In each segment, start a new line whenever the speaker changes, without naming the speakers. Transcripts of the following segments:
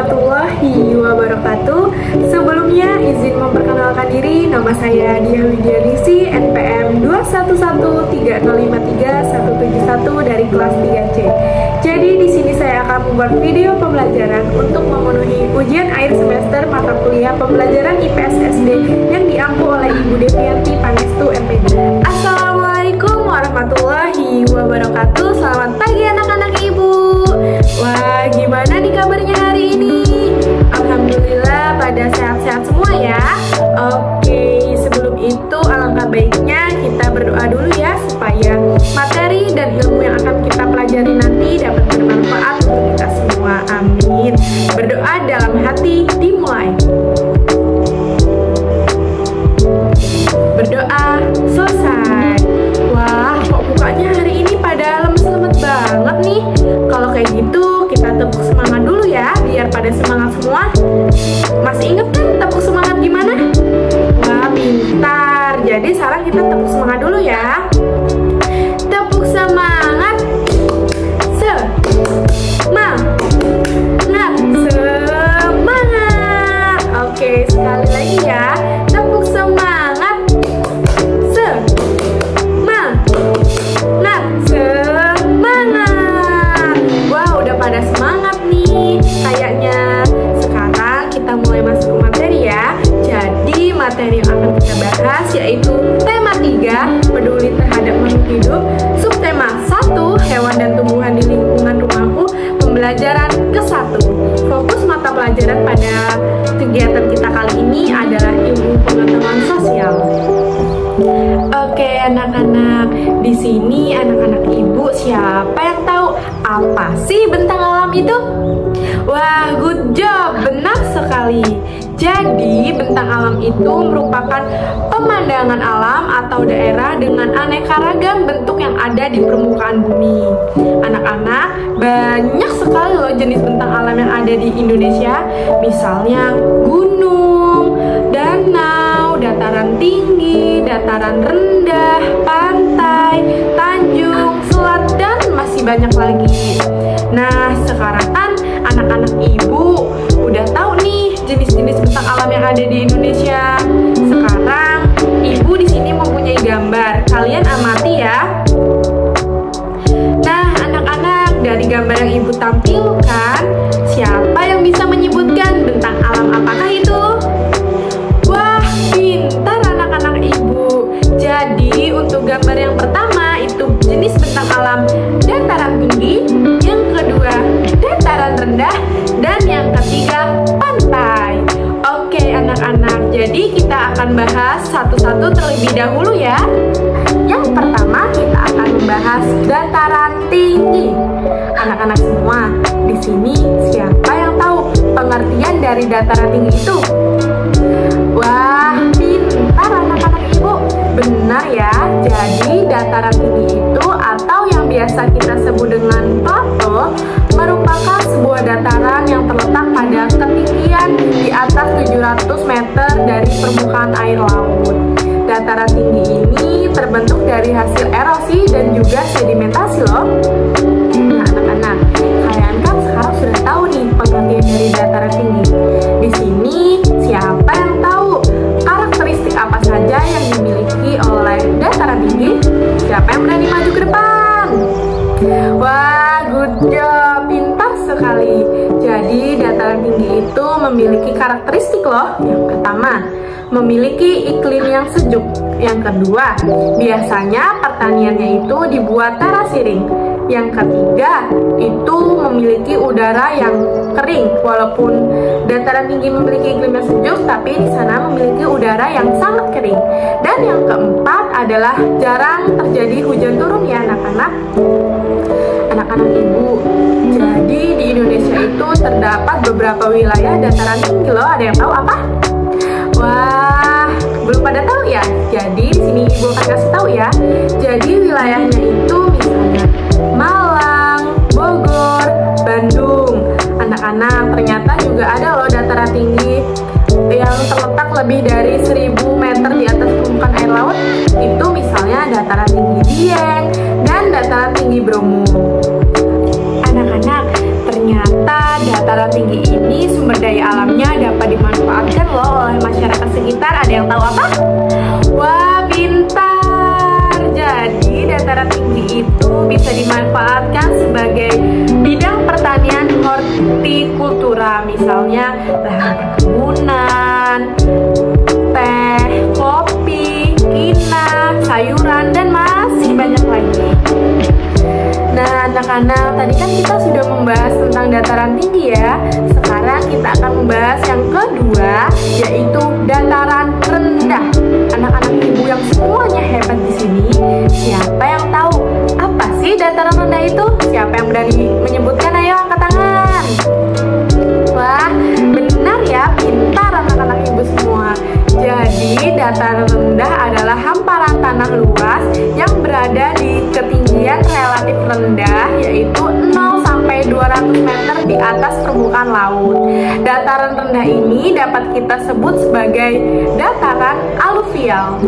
warahmatullahi wabarakatuh. Sebelumnya izin memperkenalkan diri, nama saya Diah Widianisi, NPM 21130537171 dari kelas 3C. Jadi di sini saya akan membuat video pembelajaran untuk memenuhi ujian akhir semester mata kuliah pembelajaran IPS SD yang diampu oleh Ibu Devianti Pangestu MPD. Assalamualaikum warahmatullahi wabarakatuh. Selamat pagi anak-anak Ibu. Wah, gimana nih kabarnya hari ini? Alhamdulillah pada sehat-sehat semua ya. Oke, sebelum itu alangkah baiknya kita berdoa dulu ya, supaya materi dan ilmu yang akan kita pelajari nanti dapat bermanfaat untuk kita semua. Amin. Berdoa dalam hati dimulai. Berdoa selesai. Wah, kok mukanya hari ini pada lemes-lemes banget nih. Kalau kayak gitu kita tepuk semangat dulu ya, biar pada semangat semua. Masih inget kan tepuk semangat gimana? Wah, pintar. Jadi sekarang kita tepuk semangat dulu ya. Tepuk semangat. Semangat. Oke, sekali lagi ya. Tepuk semangat. Semangat. Wah, udah pada semangat nih kayaknya. Sekarang kita mulai masuk ke materi ya. Jadi materi yang akan kita bahas yaitu tema 3, peduli terhadap makhluk hidup. Subtema 1, hewan dan tumbuhan di lingkungan rumahku. Pembelajaran ke-1. Fokus mata pelajaran pada kegiatan kita kali ini adalah ilmu pengetahuan sosial. Oke anak-anak, di sini anak-anak Ibu siapa yang tahu apa sih bentang alam itu? Wah, good job, benar sekali. Jadi bentang alam itu merupakan pemandangan alam atau daerah dengan aneka ragam bentuk yang ada di permukaan bumi. Anak-anak, banyak sekali loh jenis bentang alam yang ada di Indonesia. Misalnya gunung, danau, dataran tinggi, dataran rendah, pantai, tanjung, selat, dan masih banyak lagi. Nah, sekarang kan anak-anak Ibu udah tahu nih jenis-jenis bentang alam yang ada di Indonesia. Sekarang Ibu di sini mempunyai gambar. Kalian amati ya. Nah, anak-anak, dari gambar yang Ibu tampilkan, siapa yang bisa menyebutkan bentang alam apakah itu? Wah, pintar anak-anak Ibu. Jadi, untuk gambar yang pertama itu jenis bentang alam dataran tinggi, yang kedua dataran rendah, dan yang ketiga pantai. Oke anak-anak, jadi kita akan bahas satu-satu terlebih dahulu ya. Yang pertama kita akan membahas dataran tinggi. Anak-anak semua, di sini siapa yang tahu pengertian dari dataran tinggi itu? Wah, pintar anak-anak Ibu. Benar ya, jadi dataran tinggi itu atau yang biasa kita sebut dengan plato merupakan sebuah dataran yang terletak pada ketinggian di atas 700 meter dari permukaan air laut. Dataran tinggi ini terbentuk dari hasil erosi dan juga sedimentasi loh. Nah anak-anak, kalian kan sekarang sudah tahu nih pengertian dari dataran tinggi. Di sini siapa yang tahu karakteristik apa saja yang dimiliki oleh dataran tinggi? Siapa yang berani maju ke depan? Wah, good job, pintar sekali. Jadi dataran tinggi itu memiliki karakteristik loh. Yang pertama, memiliki iklim yang sejuk. Yang kedua, biasanya pertaniannya itu dibuat terasiring. Yang ketiga, itu memiliki udara yang kering. Walaupun dataran tinggi memiliki iklim yang sejuk, tapi di sana memiliki udara yang sangat kering. Dan yang keempat adalah jarang terjadi hujan turun ya anak-anak. Anak-anak Ibu, jadi di Indonesia itu terdapat beberapa wilayah dataran tinggi loh. Ada yang tahu apa? Wah, belum pada tahu ya? Jadi di sini Ibu akan kasih tahu ya. Jadi wilayahnya itu misalnya Malang, Bogor, Bandung. Anak-anak, ternyata juga ada loh dataran tinggi yang terletak lebih dari 1000 meter di atas permukaan air laut. Itu misalnya dataran tinggi Dieng dan dataran tinggi Bromo. Anak-anak, ternyata dataran tinggi ini sumber daya alamnya dapat dimanfaatkan loh oleh masyarakat sekitar. Ada yang tahu apa? Wah, pintar! Jadi, dataran tinggi itu bisa dimanfaatkan sebagai bidang pertanian hortikultura, misalnya lahan perkebunan, teh, kopi, kina, sayuran, dan masih banyak lagi. Nah, anak-anak, tadi kan kita sudah membahas tentang dataran tinggi ya. Sekarang kita akan membahas yang kedua, yaitu dataran rendah. Anak-anak ibu yang semuanya hebat di sini, siapa yang tahu apa sih dataran rendah itu? Siapa yang berani menyebutkan? Ayo angkat tangan. Wah, benar ya, pintar anak-anak ibu semua. Jadi, dataran rendah adalah hamparan tanah luas yang berada di ketinggian relatif rendah, yaitu 0 sampai 200 meter di atas permukaan laut. Dataran rendah ini dapat kita sebut sebagai dataran aluvial.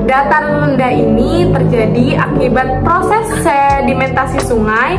Dataran rendah ini terjadi akibat proses sedimentasi sungai.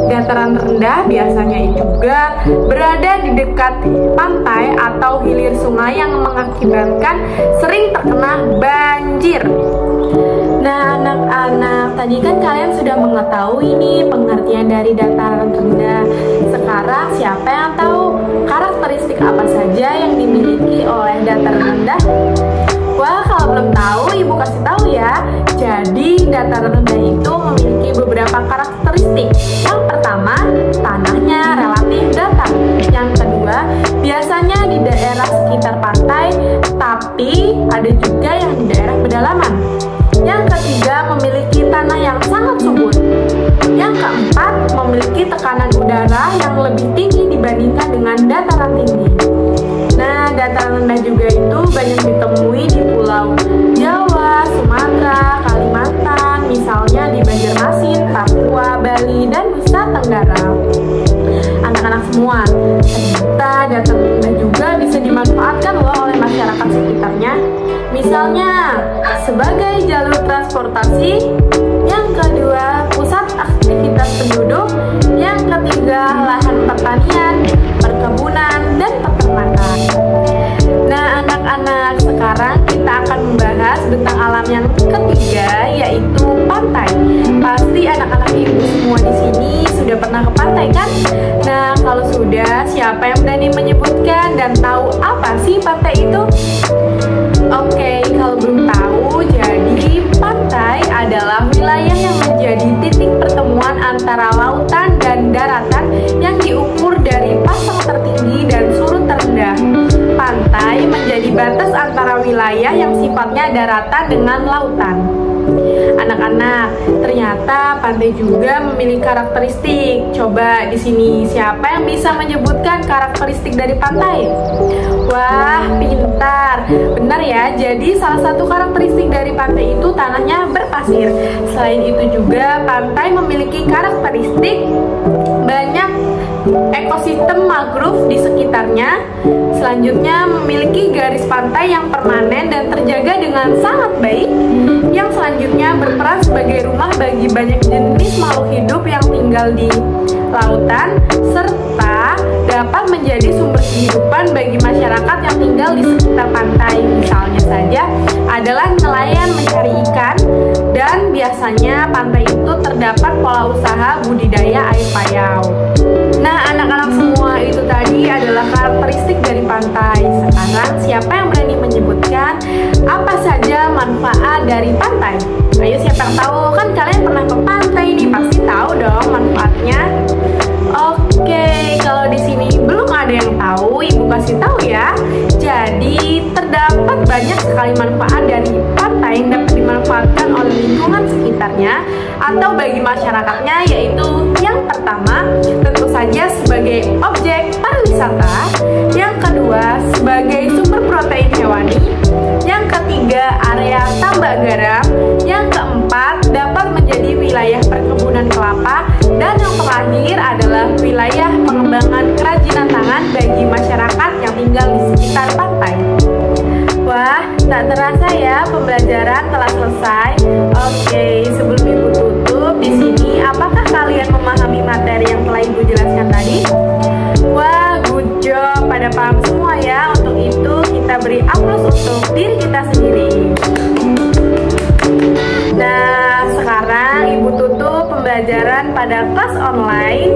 Dataran rendah biasanya juga berada di dekat pantai atau hilir sungai yang mengakibatkan sering terkena banjir. Nah, anak-anak, tadi kan kalian sudah mengetahui nih pengertian dari dataran rendah. Sekarang siapa yang tahu karakteristik apa saja yang dimiliki oleh dataran rendah? Wah, kalau belum tahu, ibu kasih tahu ya. Jadi, dataran rendah itu memiliki beberapa karakteristik. Yang pertama, tanahnya relatif datar. Yang kedua, biasanya di daerah sekitar pantai, tapi ada juga yang di daerah pedalaman. Yang ketiga, memiliki tanah yang sangat subur. Yang keempat, memiliki tekanan udara yang lebih tinggi dibandingkan dengan dataran tinggi. Nah, dataran rendah juga itu banyak ditemui di Pulau Jawa, Sumatera, Kalimantan, misalnya di Banjarmasin, Papua, Bali, dan Nusa Tenggara. Anak-anak semua, ternyata dataran rendah juga bisa dimanfaatkan loh oleh masyarakat sekitarnya. Misalnya, sebagai jalur transportasi. Yang kedua, pusat aktivitas penduduk. Yang ketiga, lahan pertanian, perkebunan, dan peternakan. Nah, anak-anak, sekarang kita akan membahas tentang alam yang ketiga, yaitu pantai. Pasti anak-anak ibu semua di sini sudah pernah ke pantai kan? Nah, kalau sudah, siapa yang berani menyebutkan dan tahu apa sih pantai itu? Oke, kalau belum tahu, jadi pantai adalah wilayah yang menjadi titik pertemuan antara lautan dan daratan yang diukur dari pasang tertinggi dan surut terendah. Pantai menjadi batas antara wilayah yang sifatnya daratan dengan lautan. Anak-anak, ternyata pantai juga memiliki karakteristik. Coba di sini siapa yang bisa menyebutkan karakteristik dari pantai? Wah, pintar. Benar ya. Jadi salah satu karakteristik dari pantai itu tanahnya berpasir. Selain itu juga pantai memiliki karakteristik banyak ekosistem mangrove di sekitarnya. Selanjutnya memiliki garis pantai yang permanen dan terjaga dengan sangat baik. Yang selanjutnya berperan sebagai rumah bagi banyak jenis makhluk hidup yang tinggal di lautan, serta dapat menjadi sumber kehidupan bagi masyarakat yang tinggal di sekitar pantai. Misalnya saja adalah nelayan mencari ikan, dan biasanya pantai itu terdapat pola usaha budidaya air payau. Nah, anak-anak semua, itu tadi adalah karakteristik dari pantai. Sekarang siapa yang berani menyebutkan apa saja manfaat dari pantai? Ayo, siapa yang tahu? Kan kalian pernah ke pantai nih, pasti tahu dong manfaatnya. Oke, kalau di sini belum ada yang tahu, ibu kasih tahu ya. Jadi terdapat banyak sekali manfaat dari pantai yang dapat dimanfaatkan oleh lingkungan sekitarnya atau bagi masyarakatnya, yaitu yang pertama tentu saja sebagai objek pariwisata, yang kedua sebagai sumber protein hewani, yang ketiga area tambak garam, yang keempat dapat menjadi wilayah perkebunan kelapa, dan yang terakhir adalah wilayah pengembangan kerajinan tangan bagi masyarakat yang tinggal di sekitar pantai. Wah, tak terasa ya pembelajaran telah selesai. Oke, sebelum ibu tutup, Di sini, apakah kalian memahami materi yang telah Ibu jelaskan tadi? Wah, good job, pada paham semua ya. Untuk itu, kita beri aplaus untuk diri kita sendiri. Nah, sekarang Ibu tutup pembelajaran pada kelas online.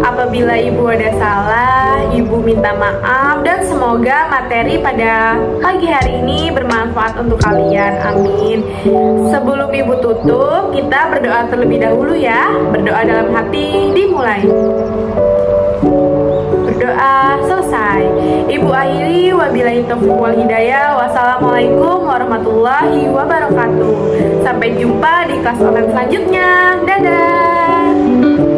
Apabila Ibu ada salah, Ibu minta maaf dan semoga materi pada pagi hari ini bermanfaat untuk kalian. Amin. Sebelum Ibu tutup, kita berdoa terlebih dahulu ya. Berdoa dalam hati dimulai. Berdoa selesai. Ibu akhiri, wabillahi taufiq wal hidayah. Wassalamualaikum warahmatullahi wabarakatuh. Sampai jumpa di kelas online selanjutnya. Dadah.